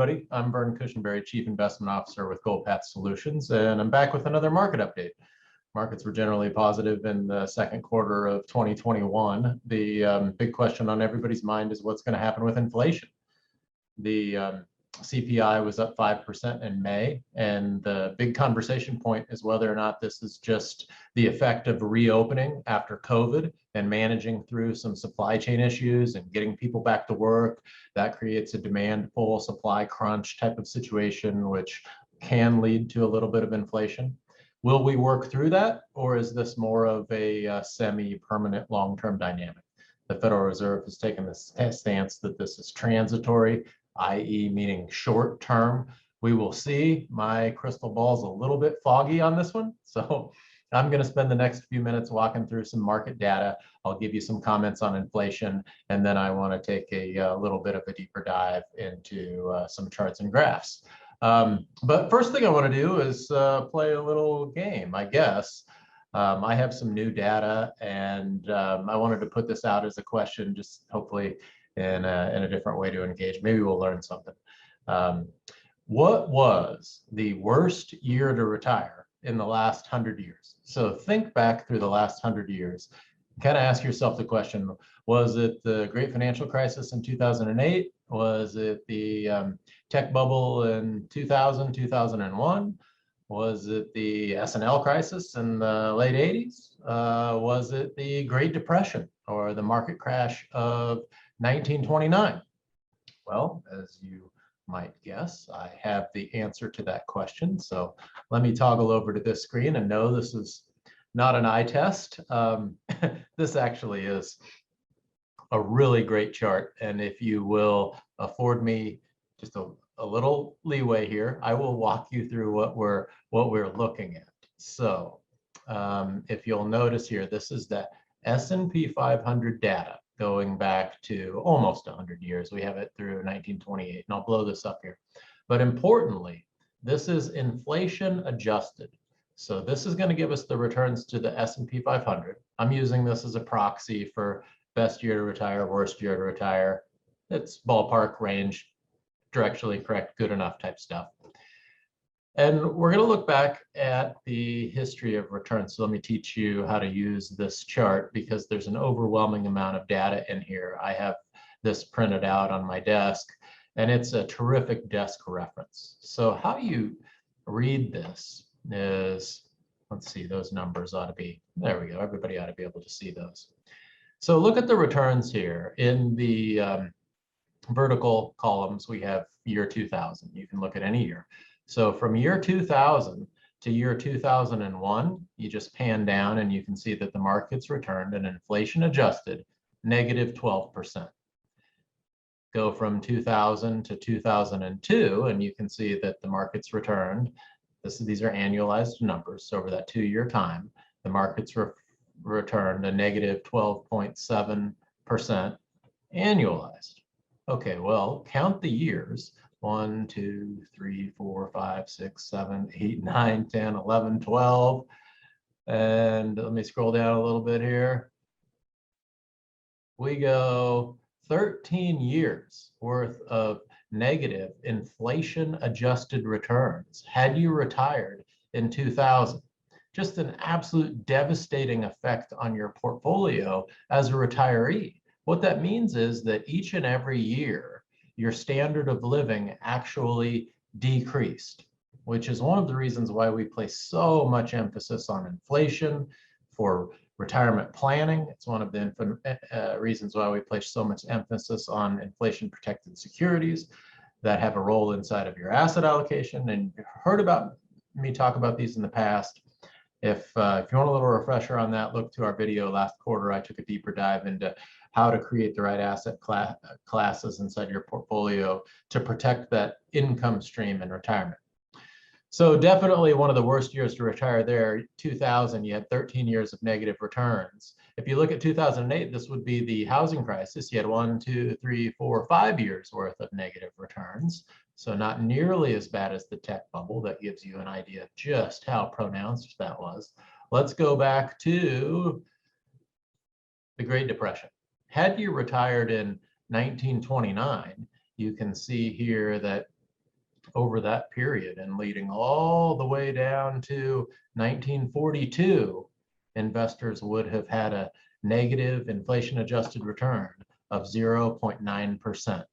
everybody. I'm Vern Cushenberry, Chief Investment Officer with GoldPath Solutions, and I'm back with another market update. Markets were generally positive in the second quarter of 2021. The big question on everybody's mind is what's going to happen with inflation. The CPI was up 5% in May, and the big conversation point is whether or not this is just the effect of reopening after COVID and managing through some supply chain issues and getting people back to work. That creates a demand pull, supply crunch type of situation, which can lead to a little bit of inflation. Will we work through that, or is this more of a semi-permanent long-term dynamic? The Federal Reserve has taken this stance that this is transitory, i.e. meaning short term. We will see. My crystal ball is a little bit foggy on this one. So I'm going to spend the next few minutes walking through some market data. I'll give you some comments on inflation, and then I want to take a little bit of a deeper dive into some charts and graphs. But first thing I want to do is play a little game, I guess. I have some new data, and I wanted to put this out as a question, just hopefully in a different way to engage. Maybe we'll learn something. What was the worst year to retire in the last 100 years? So think back through the last 100 years. Kind of ask yourself the question, was it the great financial crisis in 2008? Was it the tech bubble in 2000, 2001? Was it the S&L crisis in the late 80s? Was it the Great Depression or the market crash of 1929? Well, as you might guess, I have the answer to that question. So let me toggle over to this screen, and no, this is not an eye test. This actually is a really great chart. And if you will afford me just a little leeway here, I will walk you through what we're looking at. So if you'll notice here, this is the S&P 500 data going back to almost 100 years. We have it through 1928, and I'll blow this up here. But importantly, this is inflation adjusted. So this is going to give us the returns to the S&P 500. I'm using this as a proxy for best year to retire, worst year to retire. It's ballpark range, directionally correct, good enough type stuff. And we're going to look back at the history of returns. So let me teach you how to use this chart, because there's an overwhelming amount of data in here. I have this printed out on my desk, and it's a terrific desk reference. So how you read this is, let's see, those numbers ought to be, there we go. Everybody ought to be able to see those. So look at the returns here. In the vertical columns, we have year 2000. You can look at any year. So from year 2000 to year 2001, you just pan down and you can see that the markets returned an inflation adjusted negative 12%. Go from 2000 to 2002, and you can see that the markets returned, these are annualized numbers, so over that 2-year time, the markets returned a negative 12.7% annualized. Okay, well, count the years. 1, 2, 3, 4, 5, 6, 7, 8, 9, 10, 11, 12. And let me scroll down a little bit here. We go 13 years worth of negative inflation adjusted returns had you retired in 2000. Just an absolute devastating effect on your portfolio as a retiree. What that means is that each and every year, your standard of living actually decreased, which is one of the reasons why we place so much emphasis on inflation for retirement planning. It's one of the reasons why we place so much emphasis on inflation protected securities that have a role inside of your asset allocation. And you've heard about me talk about these in the past. If you want a little refresher on that, look to our video last quarter. I took a deeper dive into how to create the right asset classes inside your portfolio to protect that income stream in retirement. So definitely one of the worst years to retire there. 2000, you had 13 years of negative returns. If you look at 2008, this would be the housing crisis. You had 1, 2, 3, 4, 5 years worth of negative returns. So not nearly as bad as the tech bubble. That gives you an idea of just how pronounced that was. Let's go back to the Great Depression. Had you retired in 1929, you can see here that over that period, and leading all the way down to 1942, investors would have had a negative inflation-adjusted return of 0.9%.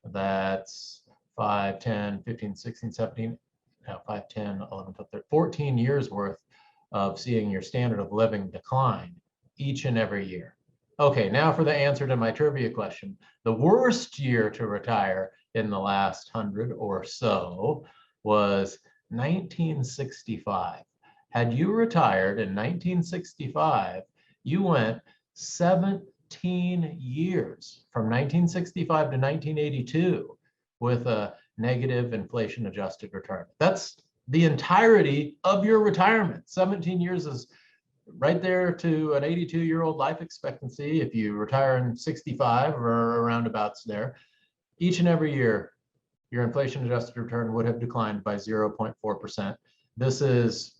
That's 5, 10, 15, 16, 17, 5, 10, 11, 12, 13, 14 years worth of seeing your standard of living decline each and every year. Okay, now for the answer to my trivia question. The worst year to retire in the last 100 or so was 1965. Had you retired in 1965, you went 17 years from 1965 to 1982 with a negative inflation-adjusted return. That's the entirety of your retirement. 17 years is right there to an 82-year-old life expectancy if you retire in 65 or around abouts there. Each and every year, your inflation-adjusted return would have declined by 0.4%. This is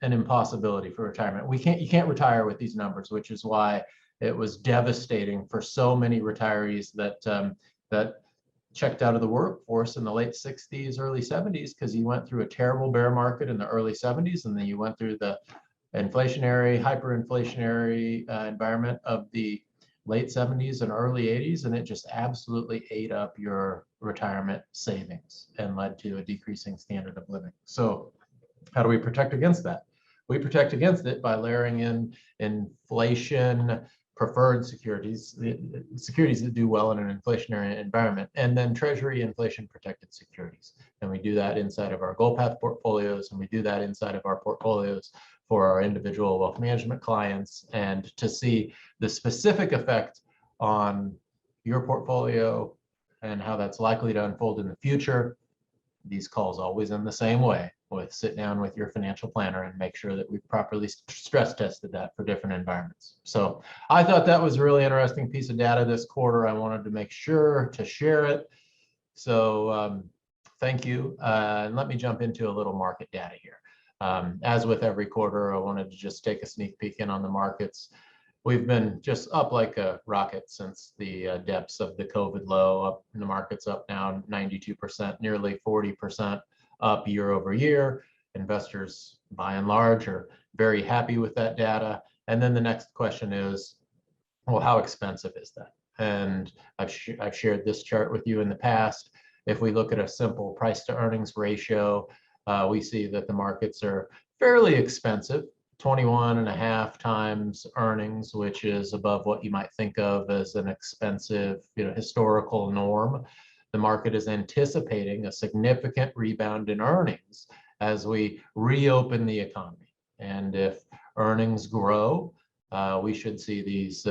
an impossibility for retirement. You can't retire with these numbers, which is why it was devastating for so many retirees that checked out of the workforce in the late 60s, early 70s, because you went through a terrible bear market in the early 70s, and then you went through the inflationary, hyperinflationary environment of the late 70s and early 80s, and it just absolutely ate up your retirement savings and led to a decreasing standard of living. So how do we protect against that? We protect against it by layering in inflation preferred securities, securities that do well in an inflationary environment, and then treasury inflation protected securities. And we do that inside of our gold path portfolios, and we do that inside of our portfolios for our individual wealth management clients. And to see the specific effect on your portfolio and how that's likely to unfold in the future, these calls always end the same way, with sit down with your financial planner and make sure that we've properly stress tested that for different environments. So I thought that was a really interesting piece of data this quarter. I wanted to make sure to share it. So thank you. And let me jump into a little market data here. As with every quarter, I wanted to just take a sneak peek in on the markets. We've been just up like a rocket since the depths of the COVID low. Up in the market's up now 92%, nearly 40% up year over year. Investors, by and large, are very happy with that data. And then the next question is, well, how expensive is that? And I've shared this chart with you in the past. If we look at a simple price to earnings ratio, we see that the markets are fairly expensive, 21.5 times earnings, which is above what you might think of as an expensive, historical norm. The market is anticipating a significant rebound in earnings as we reopen the economy. And if earnings grow, we should see these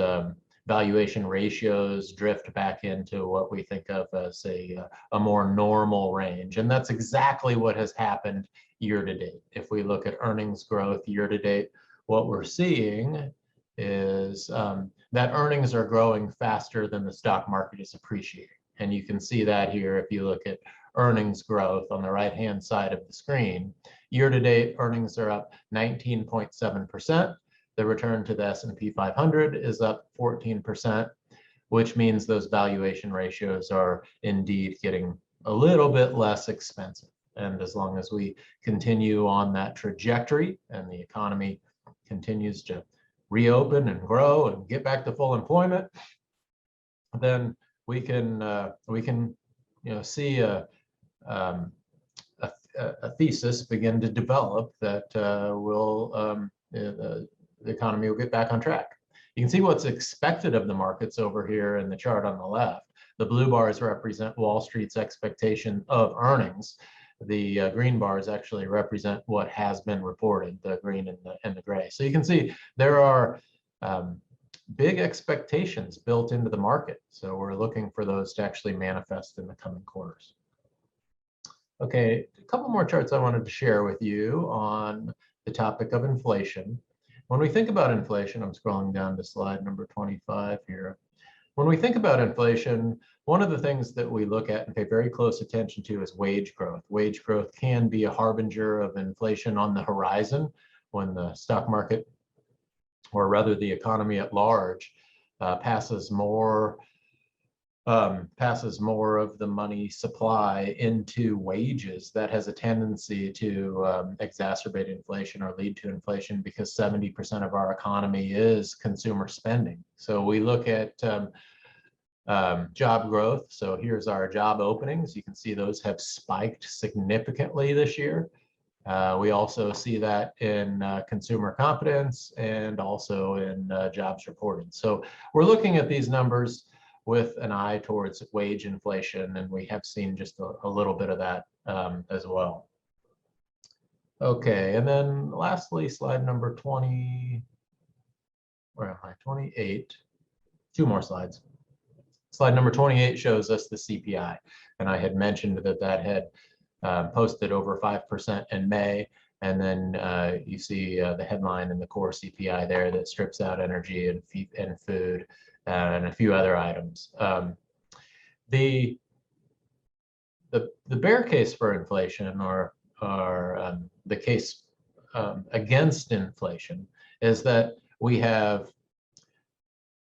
valuation ratios drift back into what we think of as a more normal range. And that's exactly what has happened year to date. If we look at earnings growth year to date, what we're seeing is that earnings are growing faster than the stock market is appreciating. And you can see that here if you look at earnings growth on the right-hand side of the screen. Year to date, earnings are up 19.7%. The return to the S&P 500 is up 14%, which means those valuation ratios are indeed getting a little bit less expensive. And as long as we continue on that trajectory and the economy continues to reopen and grow and get back to full employment, then we can see a thesis begin to develop that the economy will get back on track. You can see what's expected of the markets over here in the chart on the left. The blue bars represent Wall Street's expectation of earnings. The green bars actually represent what has been reported, the green and the gray. So you can see there are big expectations built into the market. So we're looking for those to actually manifest in the coming quarters. Okay, a couple more charts I wanted to share with you on the topic of inflation. When we think about inflation, I'm scrolling down to slide number 25 here. When we think about inflation, one of the things that we look at and pay very close attention to is wage growth. Wage growth can be a harbinger of inflation on the horizon when the stock market, or rather the economy at large, passes more passes more of the money supply into wages, that has a tendency to exacerbate inflation or lead to inflation, because 70% of our economy is consumer spending. So we look at job growth. So here's our job openings. You can see those have spiked significantly this year. We also see that in consumer confidence and also in jobs reported. So we're looking at these numbers with an eye towards wage inflation, and we have seen just a little bit of that as well. Okay, and then lastly, slide number 20, where am I, 28, two more slides. Slide number 28 shows us the CPI, and I had mentioned that that had posted over 5% in May, and then you see the headline in the core CPI there that strips out energy and food and a few other items. The bear case for inflation, or the case against inflation, is that we have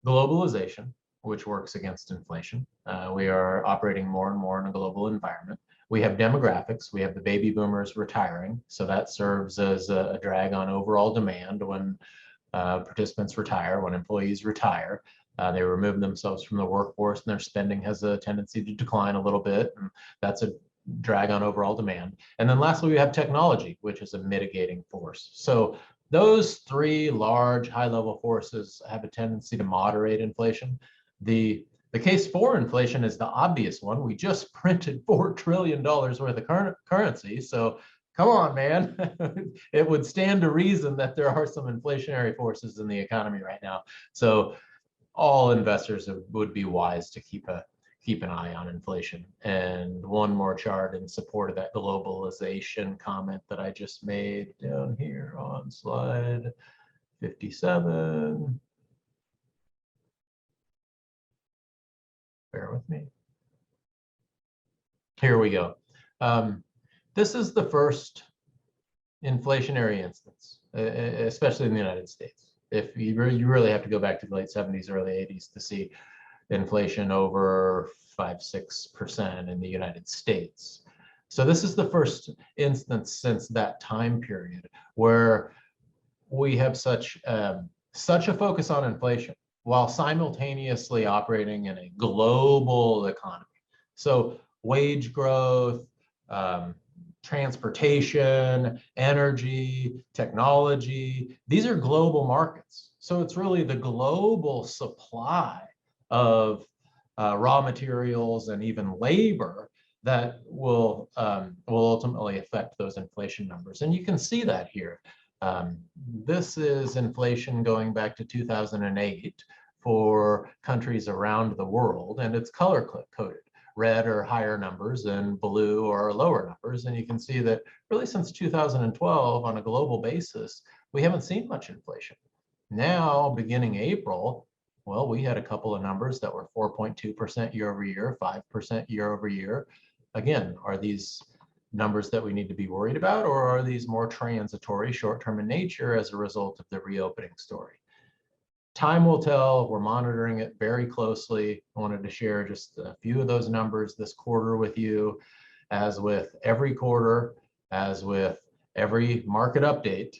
globalization, which works against inflation. We are operating more and more in a global environment. We have demographics. We have the baby boomers retiring, so that serves as a drag on overall demand when participants retire, when employees retire. They remove themselves from the workforce, and their spending has a tendency to decline a little bit, and that's a drag on overall demand. And then lastly, we have technology, which is a mitigating force. So those three large high-level forces have a tendency to moderate inflation. The case for inflation is the obvious one. We just printed $4 trillion worth of currency. So come on, man. It would stand to reason that there are some inflationary forces in the economy right now. So all investors would be wise to keep an eye on inflation. And one more chart in support of that globalization comment that I just made down here on slide 57. Bear with me. Here we go. This is the first inflationary instance, especially in the United States. If you really have to go back to the late 70s, early 80s to see inflation over 5-6% in the United States. So this is the first instance since that time period where we have such a focus on inflation while simultaneously operating in a global economy. So wage growth, transportation, energy, technology, these are global markets. So it's really the global supply of raw materials and even labor that will ultimately affect those inflation numbers. And you can see that here. This is inflation going back to 2008 for countries around the world, and it's color coded. Red are higher numbers and blue are lower numbers. And you can see that really since 2012 on a global basis, we haven't seen much inflation. Now, beginning April, well, we had a couple of numbers that were 4.2% year over year, 5% year over year. Again, are these numbers that we need to be worried about, or are these more transitory, short-term in nature as a result of the reopening story? Time will tell. We're monitoring it very closely. I wanted to share just a few of those numbers this quarter with you. As with every quarter, as with every market update,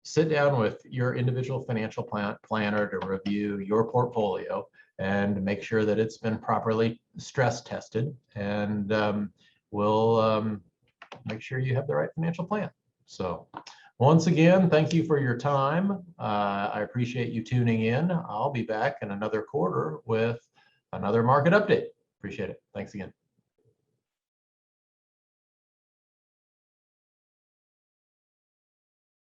sit down with your individual financial planner to review your portfolio and make sure that it's been properly stress tested, and we'll make sure you have the right financial plan. So once again, thank you for your time. I appreciate you tuning in. I'll be back in another quarter with another market update. Appreciate it. Thanks again.